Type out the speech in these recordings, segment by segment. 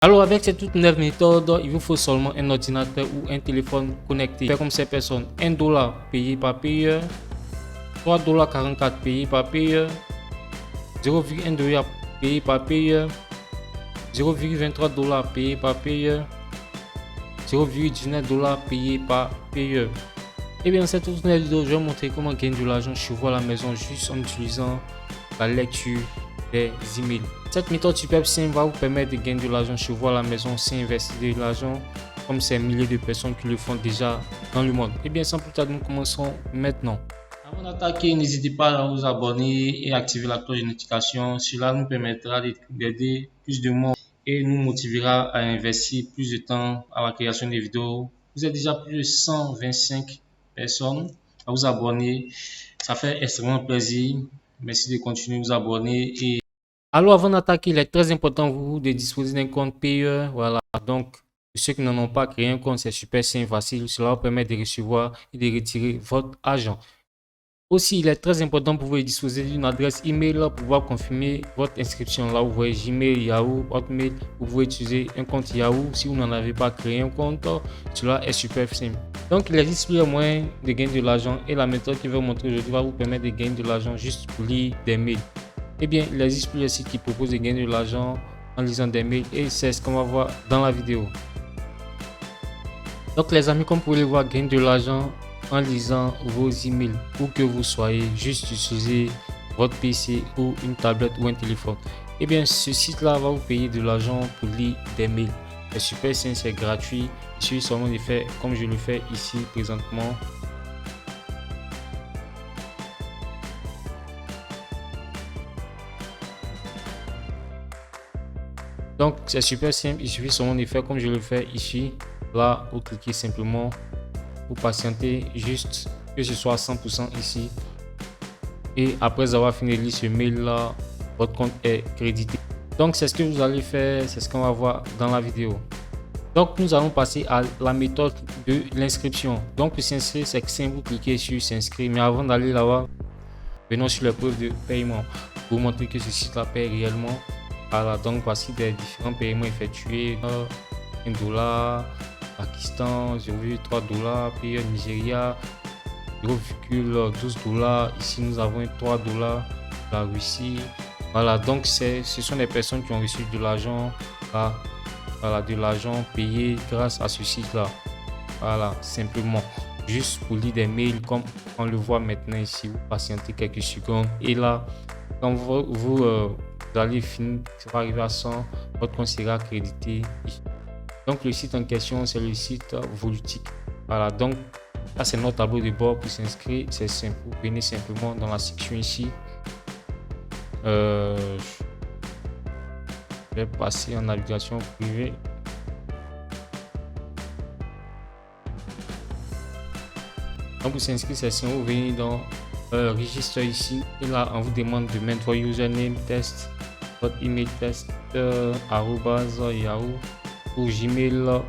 Alors avec cette toute neuve méthode, il vous faut seulement un ordinateur ou un téléphone connecté. Faire comme ces personnes, $1 payé par payeur, $3,44 payé par payeur, 0,1 $ payé par payeur, $0,23 payé par payeur, 0,19 $ payé par payeur. Et bien dans cette toute nouvelle vidéo, je vais vous montrer comment gagner de l'argent chez vous à la maison juste en utilisant la lecture des emails. Cette méthode super simple va vous permettre de gagner de l'argent chez vous à la maison sans investir de l'argent comme ces milliers de personnes qui le font déjà dans le monde. Et bien sans plus tarder, nous commençons maintenant. Avant d'attaquer, n'hésitez pas à vous abonner et activer la cloche de notification. Cela nous permettra d'aider plus de monde et nous motivera à investir plus de temps à la création des vidéos. Vous êtes déjà plus de 125 personnes à vous abonner. Ça fait extrêmement plaisir. Merci de continuer à vous abonner. Alors avant d'attaquer, il est très important pour vous de disposer d'un compte payeur. Voilà, donc pour ceux qui n'en ont pas créé un compte, c'est super simple, facile. Cela vous permet de recevoir et de retirer votre argent. Aussi, il est très important pour vous de disposer d'une adresse email pour pouvoir confirmer votre inscription. Là, vous voyez Gmail, Yahoo, Hotmail. Vous pouvez utiliser un compte Yahoo si vous n'en avez pas créé un compte. Cela est super simple. Donc, il existe plusieurs moyens de gagner de l'argent et la méthode que je vais vous montrer aujourd'hui va vous permettre de gagner de l'argent juste pour lire des mails. Eh bien, il existe plusieurs sites qui proposent de gagner de l'argent en lisant des mails et c'est ce qu'on va voir dans la vidéo. Donc, les amis, comme vous pouvez le voir, gagner de l'argent en lisant vos emails, où que vous soyez, juste utiliser votre PC ou une tablette ou un téléphone. Et bien ce site là va vous payer de l'argent pour lire des mails. C'est super simple, c'est gratuit. Il suffit seulement de faire comme je le fais ici présentement. Donc c'est super simple, il suffit seulement de faire comme je le fais ici. Là, vous cliquez simplement, vous patientez juste que ce soit à 100% ici. Et après avoir fini de lire ce mail là, votre compte est crédité. Donc c'est ce que vous allez faire, c'est ce qu'on va voir dans la vidéo. Donc nous allons passer à la méthode de l'inscription. Donc pour s'inscrire, c'est simple, vous cliquez sur s'inscrire. Mais avant d'aller là-bas, venons sur les preuves de paiement pour vous montrer que ce site là paye réellement. Voilà, donc voici des différents paiements effectués. $1, Pakistan, $0,3, pays Nigeria, $0,12. Ici, nous avons $3, la Russie. Voilà, donc ce sont des personnes qui ont reçu de l'argent, voilà, de l'argent payé grâce à ce site-là. Voilà, simplement, juste pour lire des mails comme on le voit maintenant ici. Vous patientez quelques secondes et là, quand vous allez finir, ça va arriver à 100, votre compte sera crédité. Donc le site en question, c'est le site Volutique. Voilà, donc là c'est notre tableau de bord pour s'inscrire. C'est simple, vous venez simplement dans la section ici. Je vais passer en navigation privée. Donc pour s'inscrire, c'est simple, vous venez dans registre ici. Et là, on vous demande de mettre votre username test, votre email test, @yahoo ou gmail.fr,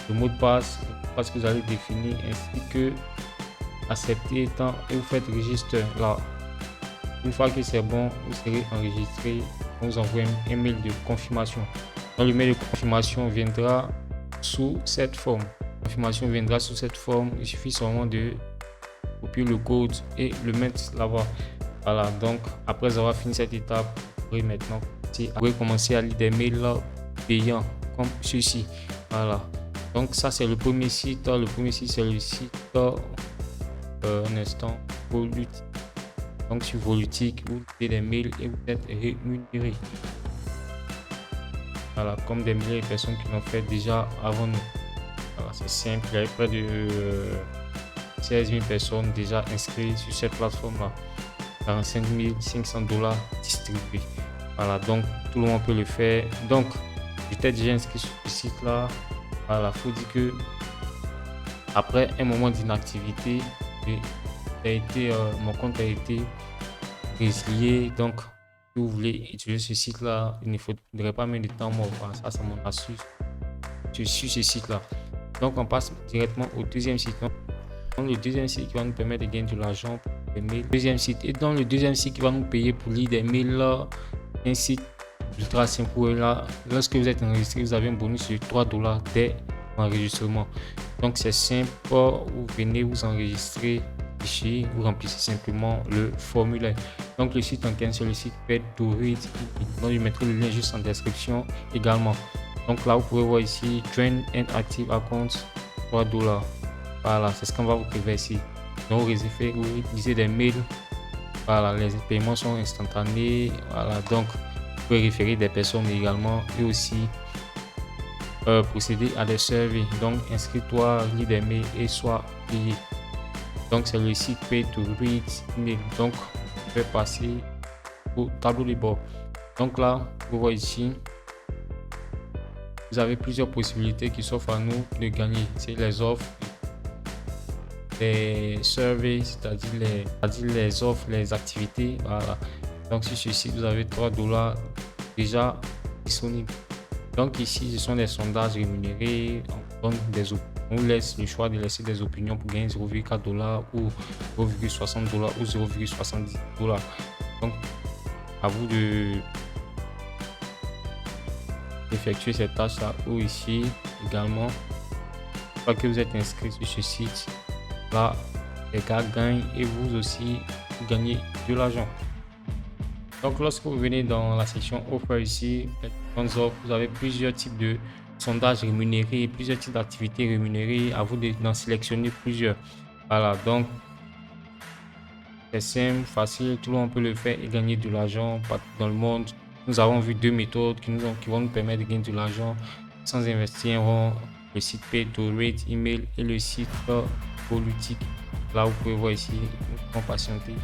le mot de passe parce que vous allez définir ainsi que accepter étant et vous faites registre là. Une fois que c'est bon, vous serez enregistré. On vous envoie un mail de confirmation. Donc le mail de confirmation viendra sous cette forme. Il suffit seulement de copier le code et le mettre là-bas. Voilà, donc après avoir fini cette étape, vous pourrez maintenant commencer à lire des mails payants comme ceci. Voilà, donc ça c'est le premier site. Le premier site c'est le site un instant Volutique. Donc sur Volutique, vous faites des mails et vous êtes rémunéré. Voilà, comme des milliers de personnes qui l'ont fait déjà avant nous. Voilà, c'est simple, il y a près de 16 000 personnes déjà inscrites sur cette plateforme là. 45 500 $ distribués. Voilà, donc tout le monde peut le faire. Donc j'étais déjà inscrit sur ce site là. Voilà, faut dire que après un moment d'inactivité, mon compte a été résilié. Donc si vous voulez utiliser ce site là, il ne faudrait pas mettre de temps mort. Voilà, ça c'est mon astuce sur ce site là. Donc on passe directement au deuxième site. Donc le deuxième site qui va nous permettre de gagner de l'argent pour les mails. Deuxième site, et dans le deuxième site qui va nous payer pour lire des mails là, un site ultra simple. Là, lorsque vous êtes enregistré, vous avez un bonus de $3 dès l'enregistrement. Donc c'est simple, vous venez vous enregistrer ici, vous remplissez simplement le formulaire. Donc le site en question, c'est le site Pay to Read. Donc je mettrai le lien juste en description également. Donc là, vous pouvez voir ici Join and Active Account, $3. Voilà, c'est ce qu'on va vous prévoir ici. Donc vous utilisez des mails. Voilà, les paiements sont instantanés. Voilà, donc vous pouvez référer des personnes également et aussi procéder à des surveys. Donc inscris-toi, lis des mails et sois payé. Donc c'est le site Pay to Read Email. Donc je vais passer au tableau de bord. Donc là, vous voyez ici, vous avez plusieurs possibilités qui s'offrent à nous de gagner. C'est les offres, les surveys, c'est-à-dire les offres, les activités. Voilà. Donc sur ce site, vous avez $3 déjà disponibles. Donc ici, ce sont des sondages rémunérés. On vous laisse le choix de laisser des opinions pour gagner $0,4 ou $0,60 ou $0,70. Donc à vous d'effectuer cette tâche là ou ici également. Une fois que vous êtes inscrit sur ce site, là les gars gagnent et vous aussi vous gagnez de l'argent. Donc lorsque vous venez dans la section offre ici, vous avez plusieurs types de sondages rémunérés, plusieurs types d'activités rémunérées, à vous d'en sélectionner plusieurs. Voilà, donc c'est simple, facile, tout le monde peut le faire et gagner de l'argent partout dans le monde. Nous avons vu deux méthodes qui vont nous permettre de gagner de l'argent sans investir. Le site Pay to Read Email et le site politique. Là vous pouvez voir ici, on patienter.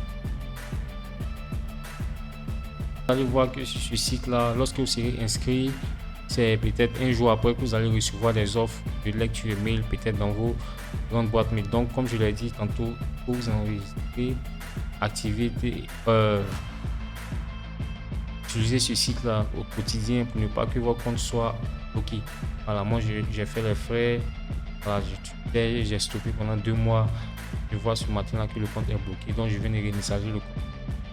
Vous allez voir que sur ce site là, lorsque vous serez inscrit, c'est peut-être un jour après que vous allez recevoir des offres de lecture mail peut-être dans vos grandes boîtes mail. Donc comme je l'ai dit tantôt, pour vous enregistrer, utilisez ce site là au quotidien pour ne pas que votre compte soit bloqué. Voilà, moi j'ai fait les frais, voilà, j'ai stoppé pendant 2 mois. Je vois ce matin là que le compte est bloqué, donc je viens de réinitialiser le compte.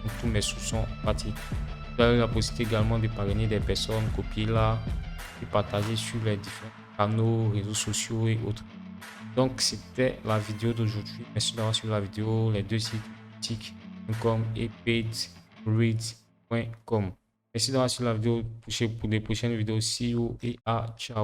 Donc, tous mes sous sont partis. Vous avez la possibilité également de parrainer des personnes, copier là et partager sur les différents canaux, réseaux sociaux et autres. Donc c'était la vidéo d'aujourd'hui. Merci d'avoir suivi la vidéo. Les deux sites tic.com et paidread.com. Merci d'avoir suivi la vidéo pour des prochaines vidéos. See you et ciao.